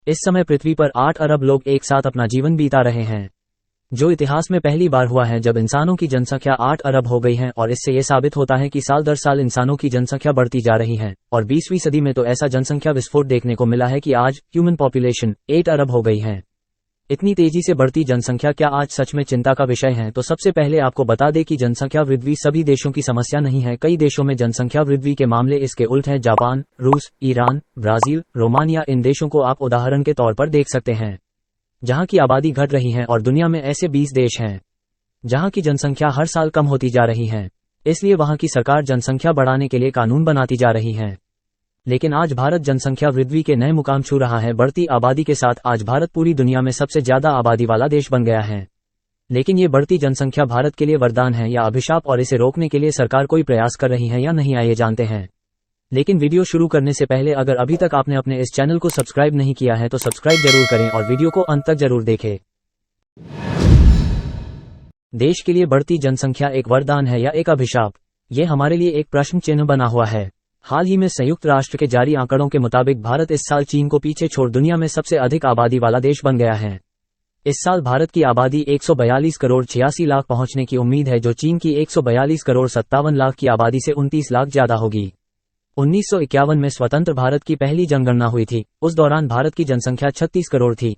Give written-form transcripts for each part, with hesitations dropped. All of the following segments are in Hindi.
इस समय पृथ्वी पर 8 अरब लोग एक साथ अपना जीवन बीता रहे हैं, जो इतिहास में पहली बार हुआ है जब इंसानों की जनसंख्या 8 अरब हो गई है। और इससे ये साबित होता है कि साल दर साल इंसानों की जनसंख्या बढ़ती जा रही है और 20वीं सदी में तो ऐसा जनसंख्या विस्फोट देखने को मिला है कि आज ह्यूमन पॉपुलेशन 8 अरब हो गई है। इतनी तेजी से बढ़ती जनसंख्या क्या आज सच में चिंता का विषय है? तो सबसे पहले आपको बता दें कि जनसंख्या वृद्धि सभी देशों की समस्या नहीं है। कई देशों में जनसंख्या वृद्धि के मामले इसके उल्ट है। जापान, रूस, ईरान, ब्राजील, रोमानिया, इन देशों को आप उदाहरण के तौर पर देख सकते हैं, जहां की आबादी घट रही है। और दुनिया में ऐसे 20 देश हैं जहां की जनसंख्या हर साल कम होती जा रही है, इसलिए वहां की सरकार जनसंख्या बढ़ाने के लिए कानून बनाती जा रही है। लेकिन आज भारत जनसंख्या वृद्धि के नए मुकाम छू रहा है। बढ़ती आबादी के साथ आज भारत पूरी दुनिया में सबसे ज्यादा आबादी वाला देश बन गया है। लेकिन ये बढ़ती जनसंख्या भारत के लिए वरदान है या अभिशाप, और इसे रोकने के लिए सरकार कोई प्रयास कर रही है या नहीं, आइए जानते हैं। लेकिन वीडियो शुरू करने से पहले अगर अभी तक आपने अपने इस चैनल को सब्सक्राइब नहीं किया है तो सब्सक्राइब जरूर करें और वीडियो को अंत तक जरूर देखें। देश के लिए बढ़ती जनसंख्या एक वरदान है या एक अभिशाप? ये हमारे लिए एक प्रश्न चिन्ह बना हुआ है। हाल ही में संयुक्त राष्ट्र के जारी आंकड़ों के मुताबिक भारत इस साल चीन को पीछे छोड़ दुनिया में सबसे अधिक आबादी वाला देश बन गया है। इस साल भारत की आबादी 142 करोड़ 86 लाख पहुंचने की उम्मीद है, जो चीन की 142 करोड़ 57 लाख की आबादी से 29 लाख ज्यादा होगी। 1951 में स्वतंत्र भारत की पहली जनगणना हुई थी। उस दौरान भारत की जनसंख्या 36 करोड़ थी।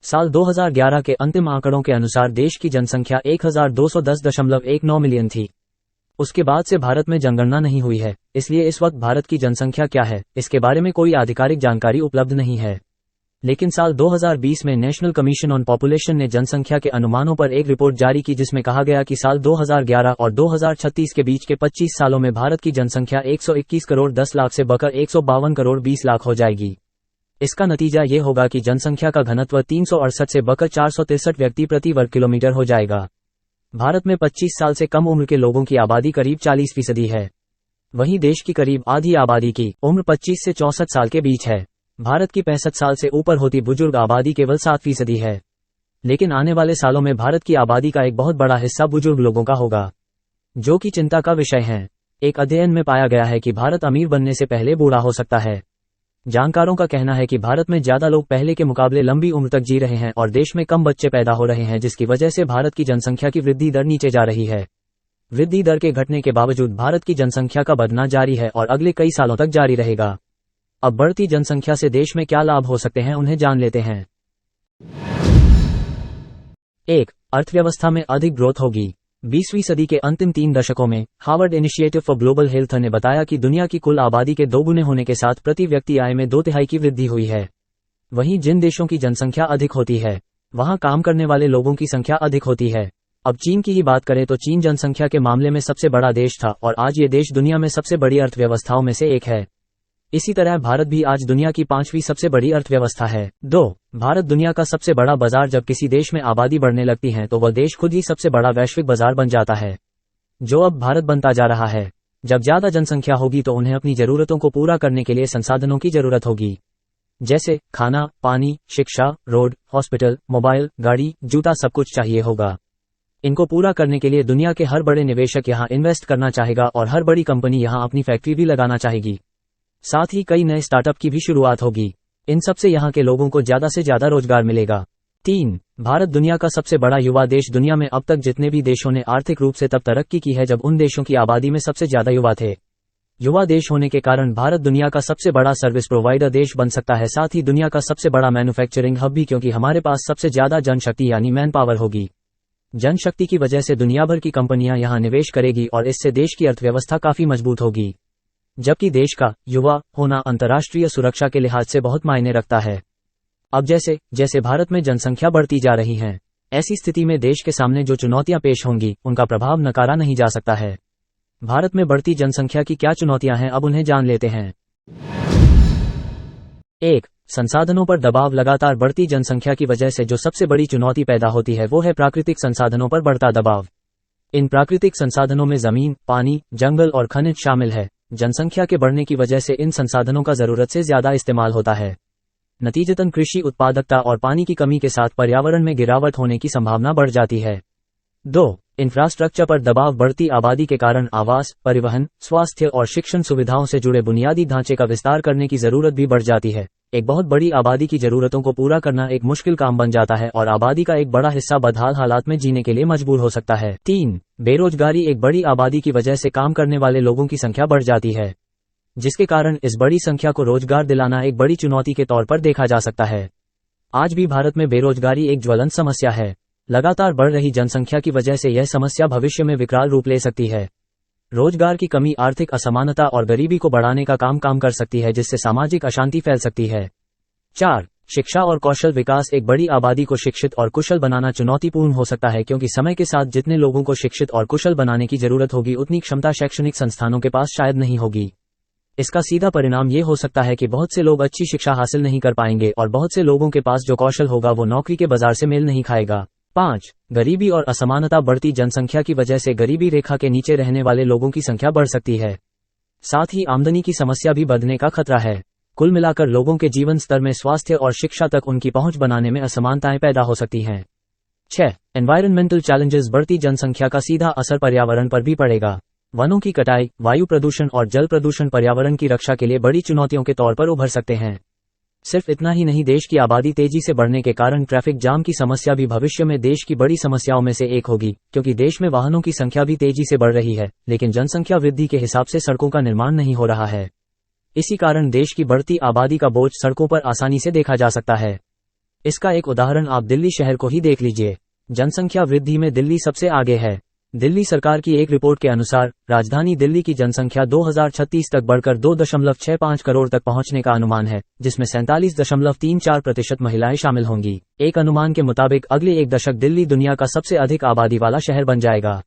साल 2011 के अंतिम आंकड़ों के अनुसार देश की जनसंख्या 1210.19 मिलियन थी। उसके बाद से भारत में जनगणना नहीं हुई है, इसलिए इस वक्त भारत की जनसंख्या क्या है, इसके बारे में कोई आधिकारिक जानकारी उपलब्ध नहीं है। लेकिन साल 2020 में नेशनल कमीशन ऑन पॉपुलेशन ने जनसंख्या के अनुमानों पर एक रिपोर्ट जारी की, जिसमें कहा गया कि साल 2011 और 2036 के बीच के 25 सालों में भारत की जनसंख्या 121 करोड़ 10 लाख से बढ़कर 152 करोड़ 20 लाख हो जाएगी। इसका नतीजा ये होगा कि जनसंख्या का घनत्व 368 से बढ़कर 463 व्यक्ति प्रति वर्ग किलोमीटर हो जाएगा। भारत में 25 साल से कम उम्र के लोगों की आबादी करीब 40% है। वहीं देश की करीब आधी आबादी की उम्र 25 से 64 साल के बीच है। भारत की 65 साल से ऊपर होती बुजुर्ग आबादी केवल 7% है। लेकिन आने वाले सालों में भारत की आबादी का एक बहुत बड़ा हिस्सा बुजुर्ग लोगों का होगा, जो कि चिंता का विषय है। एक अध्ययन में पाया गया है कि भारत अमीर बनने से पहले बूढ़ा हो सकता है। जानकारों का कहना है कि भारत में ज्यादा लोग पहले के मुकाबले लंबी उम्र तक जी रहे हैं और देश में कम बच्चे पैदा हो रहे हैं, जिसकी वजह से भारत की जनसंख्या की वृद्धि दर नीचे जा रही है। वृद्धि दर के घटने के बावजूद भारत की जनसंख्या का बढ़ना जारी है और अगले कई सालों तक जारी रहेगा। अब बढ़ती जनसंख्या से देश में क्या लाभ हो सकते हैं, उन्हें जान लेते हैं। 1. अर्थव्यवस्था में अधिक ग्रोथ होगी। 20वीं सदी के अंतिम 3 दशकों में Harvard initiative for global health ने बताया कि दुनिया की कुल आबादी के दोगुने होने के साथ प्रति व्यक्ति आय में 2/3 की वृद्धि हुई है। वहीं जिन देशों की जनसंख्या अधिक होती है, वहां काम करने वाले लोगों की संख्या अधिक होती है। अब चीन की ही बात करें तो चीन जनसंख्या के मामले में सबसे बड़ा देश था और आज ये देश दुनिया में सबसे बड़ी अर्थव्यवस्थाओं में से एक है। इसी तरह भारत भी आज दुनिया की 5वीं सबसे बड़ी अर्थव्यवस्था है। 2. भारत दुनिया का सबसे बड़ा बाजार। जब किसी देश में आबादी बढ़ने लगती है तो वह देश खुद ही सबसे बड़ा वैश्विक बाजार बन जाता है, जो अब भारत बनता जा रहा है। जब ज्यादा जनसंख्या होगी तो उन्हें अपनी जरूरतों को पूरा करने के लिए संसाधनों की जरूरत होगी, जैसे खाना, पानी, शिक्षा, रोड, हॉस्पिटल, मोबाइल, गाड़ी, जूता, सब कुछ चाहिए होगा। इनको पूरा करने के लिए दुनिया के हर बड़े निवेशक यहाँ इन्वेस्ट करना चाहेगा और हर बड़ी कंपनी यहाँ अपनी फैक्ट्री भी लगाना चाहेगी। साथ ही कई नए स्टार्टअप की भी शुरुआत होगी। इन सब से यहाँ के लोगों को ज्यादा से ज्यादा रोजगार मिलेगा। 3. भारत दुनिया का सबसे बड़ा युवा देश। दुनिया में अब तक जितने भी देशों ने आर्थिक रूप से तब तरक्की की है जब उन देशों की आबादी में सबसे ज्यादा युवा थे। युवा देश होने के कारण भारत दुनिया का सबसे बड़ा सर्विस प्रोवाइडर देश बन सकता है, साथ ही दुनिया का सबसे बड़ा मैन्युफैक्चरिंग हब भी, क्योंकि हमारे पास सबसे ज्यादा जनशक्ति यानी मैन पावर होगी। जनशक्ति की वजह से दुनिया भर की कंपनियां यहाँ निवेश करेगी और इससे देश की अर्थव्यवस्था काफी मजबूत होगी। जबकि देश का युवा होना अंतर्राष्ट्रीय सुरक्षा के लिहाज से बहुत मायने रखता है। अब जैसे जैसे भारत में जनसंख्या बढ़ती जा रही है, ऐसी स्थिति में देश के सामने जो चुनौतियां पेश होंगी उनका प्रभाव नकारा नहीं जा सकता है। भारत में बढ़ती जनसंख्या की क्या चुनौतियां हैं, अब उन्हें जान लेते हैं। 1. संसाधनों पर दबाव। लगातार बढ़ती जनसंख्या की वजह से जो सबसे बड़ी चुनौती पैदा होती है वो है प्राकृतिक संसाधनों पर बढ़ता दबाव। इन प्राकृतिक संसाधनों में जमीन, पानी, जंगल और खनिज शामिल है। जनसंख्या के बढ़ने की वजह से इन संसाधनों का जरूरत से ज्यादा इस्तेमाल होता है। नतीजतन कृषि उत्पादकता और पानी की कमी के साथ पर्यावरण में गिरावट होने की संभावना बढ़ जाती है। 2. इंफ्रास्ट्रक्चर पर दबाव। बढ़ती आबादी के कारण आवास, परिवहन, स्वास्थ्य और शिक्षण सुविधाओं से जुड़े बुनियादी ढांचे का विस्तार करने की जरूरत भी बढ़ जाती है। एक बहुत बड़ी आबादी की जरूरतों को पूरा करना एक मुश्किल काम बन जाता है और आबादी का एक बड़ा हिस्सा बदहाल हालात में जीने के लिए मजबूर हो सकता है। 3. बेरोजगारी। एक बड़ी आबादी की वजह से काम करने वाले लोगों की संख्या बढ़ जाती है, जिसके कारण इस बड़ी संख्या को रोजगार दिलाना एक बड़ी चुनौती के तौर पर देखा जा सकता है। आज भी भारत में बेरोजगारी एक ज्वलंत समस्या है। लगातार बढ़ रही जनसंख्या की वजह से यह समस्या भविष्य में विकराल रूप ले सकती है। रोजगार की कमी आर्थिक असमानता और गरीबी को बढ़ाने का काम कर सकती है, जिससे सामाजिक अशांति फैल सकती है। 4. शिक्षा और कौशल विकास। एक बड़ी आबादी को शिक्षित और कुशल बनाना चुनौतीपूर्ण हो सकता है, क्योंकि समय के साथ जितने लोगों को शिक्षित और कुशल बनाने की जरूरत होगी उतनी क्षमता शैक्षणिक संस्थानों के पास शायद नहीं होगी। इसका सीधा परिणाम ये हो सकता है कि बहुत से लोग अच्छी शिक्षा हासिल नहीं कर पाएंगे और बहुत से लोगों के पास जो कौशल होगा वो नौकरी के बाजार से मेल नहीं खाएगा। 5. गरीबी और असमानता। बढ़ती जनसंख्या की वजह से गरीबी रेखा के नीचे रहने वाले लोगों की संख्या बढ़ सकती है। साथ ही आमदनी की समस्या भी बढ़ने का खतरा है। कुल मिलाकर लोगों के जीवन स्तर में स्वास्थ्य और शिक्षा तक उनकी पहुंच बनाने में असमानताएं पैदा हो सकती हैं। 6. Environmental challenges. बढ़ती जनसंख्या का सीधा असर पर्यावरण पर भी पड़ेगा। वनों की कटाई, वायु प्रदूषण और जल प्रदूषण पर्यावरण की रक्षा के लिए बड़ी चुनौतियों के तौर पर उभर सकते हैं। सिर्फ इतना ही नहीं, देश की आबादी तेजी से बढ़ने के कारण ट्रैफिक जाम की समस्या भी भविष्य में देश की बड़ी समस्याओं में से एक होगी, क्योंकि देश में वाहनों की संख्या भी तेजी से बढ़ रही है, लेकिन जनसंख्या वृद्धि के हिसाब से सड़कों का निर्माण नहीं हो रहा है। इसी कारण देश की बढ़ती आबादी का बोझ सड़कों पर आसानी से देखा जा सकता है। इसका एक उदाहरण आप दिल्ली शहर को ही देख लीजिए। जनसंख्या वृद्धि में दिल्ली सबसे आगे है। दिल्ली सरकार की एक रिपोर्ट के अनुसार राजधानी दिल्ली की जनसंख्या 2036 तक बढ़कर 2.65 करोड़ तक पहुंचने का अनुमान है, जिसमें 47.34% महिलाएं शामिल होंगी। एक अनुमान के मुताबिक अगले एक दशक दिल्ली दुनिया का सबसे अधिक आबादी वाला शहर बन जाएगा।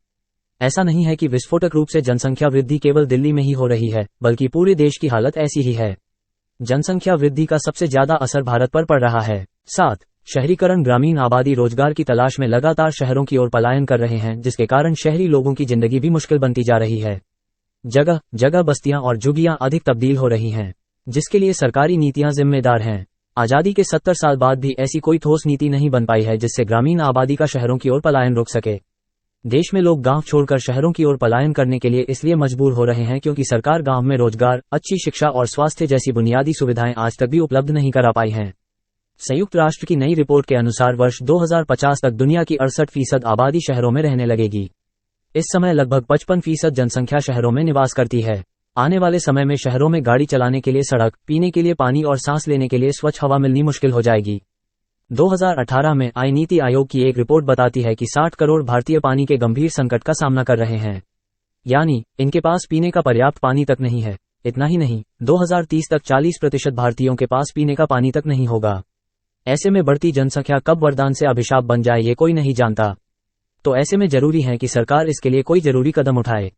ऐसा नहीं है कि विस्फोटक रूप से जनसंख्या वृद्धि केवल दिल्ली में ही हो रही है, बल्कि पूरे देश की हालत ऐसी ही है। जनसंख्या वृद्धि का सबसे ज्यादा असर भारत पर पड़ रहा है। 7. शहरीकरण। ग्रामीण आबादी रोजगार की तलाश में लगातार शहरों की ओर पलायन कर रहे हैं, जिसके कारण शहरी लोगों की जिंदगी भी मुश्किल बनती जा रही है। जगह जगह बस्तियां और झुग्गियां अधिक तब्दील हो रही हैं, जिसके लिए सरकारी नीतियां जिम्मेदार हैं। आजादी के 70 साल बाद भी ऐसी कोई ठोस नीति नहीं बन पाई है जिससे ग्रामीण आबादी का शहरों की ओर पलायन रोक सके। देश में लोग गांव छोड़कर शहरों की ओर पलायन करने के लिए इसलिए मजबूर हो रहे हैं क्योंकि सरकार गांव में रोजगार, अच्छी शिक्षा और स्वास्थ्य जैसी बुनियादी सुविधाएं आज तक भी उपलब्ध नहीं करा पाई हैं। संयुक्त राष्ट्र की नई रिपोर्ट के अनुसार वर्ष 2050 तक दुनिया की 68% आबादी शहरों में रहने लगेगी। इस समय लगभग 55% जनसंख्या शहरों में निवास करती है। आने वाले समय में शहरों में गाड़ी चलाने के लिए सड़क, पीने के लिए पानी और सांस लेने के लिए स्वच्छ हवा मिलनी मुश्किल हो जाएगी। 2018 में आई नीति आयोग की एक रिपोर्ट बताती है कि 60 करोड़ भारतीय पानी के गंभीर संकट का सामना कर रहे हैं, यानी इनके पास पीने का पर्याप्त पानी तक नहीं है। इतना ही नहीं, 2030 तक 40% भारतीयों के पास पीने का पानी तक नहीं होगा। ऐसे में बढ़ती जनसंख्या कब वरदान से अभिशाप बन जाए ये कोई नहीं जानता। तो ऐसे में जरूरी है कि सरकार इसके लिए कोई जरूरी कदम उठाए।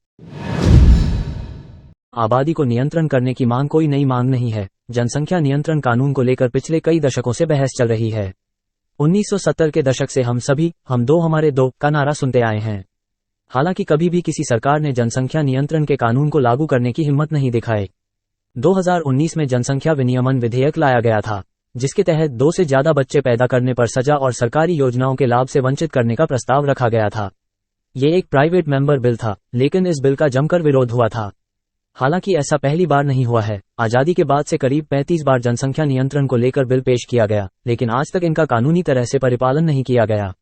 आबादी को नियंत्रण करने की मांग कोई नई मांग नहीं है। जनसंख्या नियंत्रण कानून को लेकर पिछले कई दशकों से बहस चल रही है। 1970 के दशक से हम सभी, हम दो हमारे दो का नारा सुनते आए हैं। हालांकि कभी भी किसी सरकार ने जनसंख्या नियंत्रण के कानून को लागू करने की हिम्मत नहीं दिखाई। 2019 में जनसंख्या विनियमन विधेयक लाया गया था, जिसके तहत 2 से ज्यादा बच्चे पैदा करने पर सजा और सरकारी योजनाओं के लाभ से वंचित करने का प्रस्ताव रखा गया था। ये एक प्राइवेट मेंबर बिल था, लेकिन इस बिल का जमकर विरोध हुआ था। हालांकि ऐसा पहली बार नहीं हुआ है। आजादी के बाद से करीब 35 बार जनसंख्या नियंत्रण को लेकर बिल पेश किया गया, लेकिन आज तक इनका कानूनी तरह से परिपालन नहीं किया गया।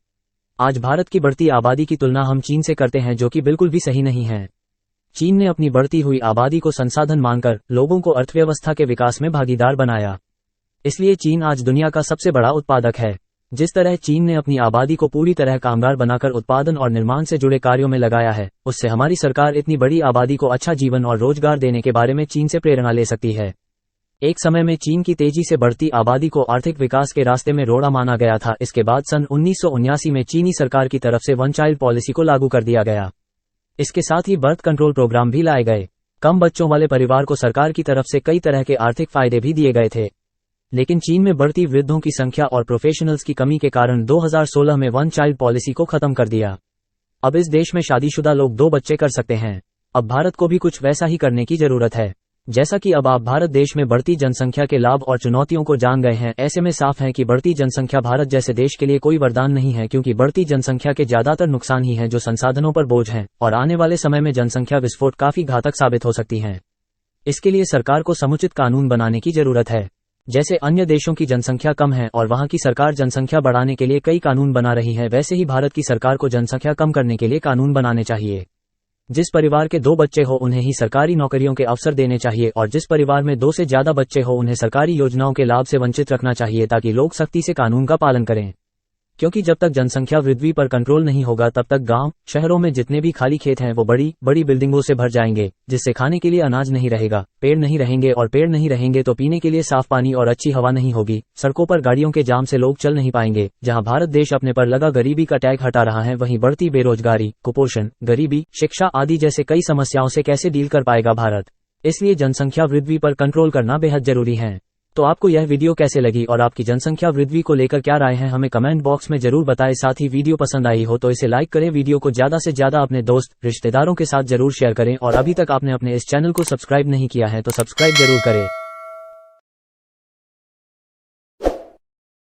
आज भारत की बढ़ती आबादी की तुलना हम चीन से करते हैं, जो कि बिल्कुल भी सही नहीं है। चीन ने अपनी बढ़ती हुई आबादी को संसाधन मानकर लोगों को अर्थव्यवस्था के विकास में भागीदार बनाया। इसलिए चीन आज दुनिया का सबसे बड़ा उत्पादक है। जिस तरह चीन ने अपनी आबादी को पूरी तरह कामगार बनाकर उत्पादन और निर्माण से जुड़े कार्यों में लगाया है, उससे हमारी सरकार इतनी बड़ी आबादी को अच्छा जीवन और रोजगार देने के बारे में चीन से प्रेरणा ले सकती है। एक समय में चीन की तेजी से बढ़ती आबादी को आर्थिक विकास के रास्ते में रोड़ा माना गया था। इसके बाद सन 1979 में चीनी सरकार की तरफ से वन चाइल्ड पॉलिसी को लागू कर दिया गया। इसके साथ ही बर्थ कंट्रोल प्रोग्राम भी लाए गए। कम बच्चों वाले परिवार को सरकार की तरफ से कई तरह के आर्थिक फायदे भी दिए गए थे। लेकिन चीन में बढ़ती वृद्धों की संख्या और प्रोफेशनल्स की कमी के कारण 2016 में वन चाइल्ड पॉलिसी को खत्म कर दिया। अब इस देश में शादीशुदा लोग 2 बच्चे कर सकते हैं। अब भारत को भी कुछ वैसा ही करने की जरूरत है। जैसा कि अब आप भारत देश में बढ़ती जनसंख्या के लाभ और चुनौतियों को जान गए हैं, ऐसे में साफ है कि बढ़ती जनसंख्या भारत जैसे देश के लिए कोई वरदान नहीं है, क्योंकि बढ़ती जनसंख्या के ज्यादातर नुकसान ही हैं जो संसाधनों पर बोझ हैं, और आने वाले समय में जनसंख्या विस्फोट काफी घातक साबित हो सकती हैं। इसके लिए सरकार को समुचित कानून बनाने की जरूरत है। जैसे अन्य देशों की जनसंख्या कम है और वहां की सरकार जनसंख्या बढ़ाने के लिए कई कानून बना रही है, वैसे ही भारत की सरकार को जनसंख्या कम करने के लिए कानून बनाने चाहिए। जिस परिवार के 2 बच्चे हो उन्हें ही सरकारी नौकरियों के अवसर देने चाहिए, और जिस परिवार में 2 से ज्यादा बच्चे हो उन्हें सरकारी योजनाओं के लाभ से वंचित रखना चाहिए, ताकि लोग सख्ती से कानून का पालन करें। क्योंकि जब तक जनसंख्या वृद्धि पर कंट्रोल नहीं होगा तब तक गांव शहरों में जितने भी खाली खेत हैं वो बड़ी बड़ी बिल्डिंगों से भर जाएंगे, जिससे खाने के लिए अनाज नहीं रहेगा, पेड़ नहीं रहेंगे, और पेड़ नहीं रहेंगे तो पीने के लिए साफ पानी और अच्छी हवा नहीं होगी। सड़कों पर गाड़ियों के जाम से लोग चल नहीं पाएंगे। जहां भारत देश अपने पर लगा गरीबी का टैग हटा रहा है, वहीं बढ़ती बेरोजगारी, कुपोषण, गरीबी, शिक्षा आदि जैसे कई समस्याओं से कैसे डील कर पाएगा भारत। इसलिए जनसंख्या वृद्धि पर कंट्रोल करना बेहद जरूरी है। तो आपको यह वीडियो कैसे लगी और आपकी जनसंख्या वृद्धि को लेकर क्या राय है, हमें कमेंट बॉक्स में जरूर बताएं। साथ ही वीडियो पसंद आई हो तो इसे लाइक करें, वीडियो को ज्यादा से ज्यादा अपने दोस्त रिश्तेदारों के साथ जरूर शेयर करें, और अभी तक आपने अपने इस चैनल को सब्सक्राइब नहीं किया है तो सब्सक्राइब जरूर करें।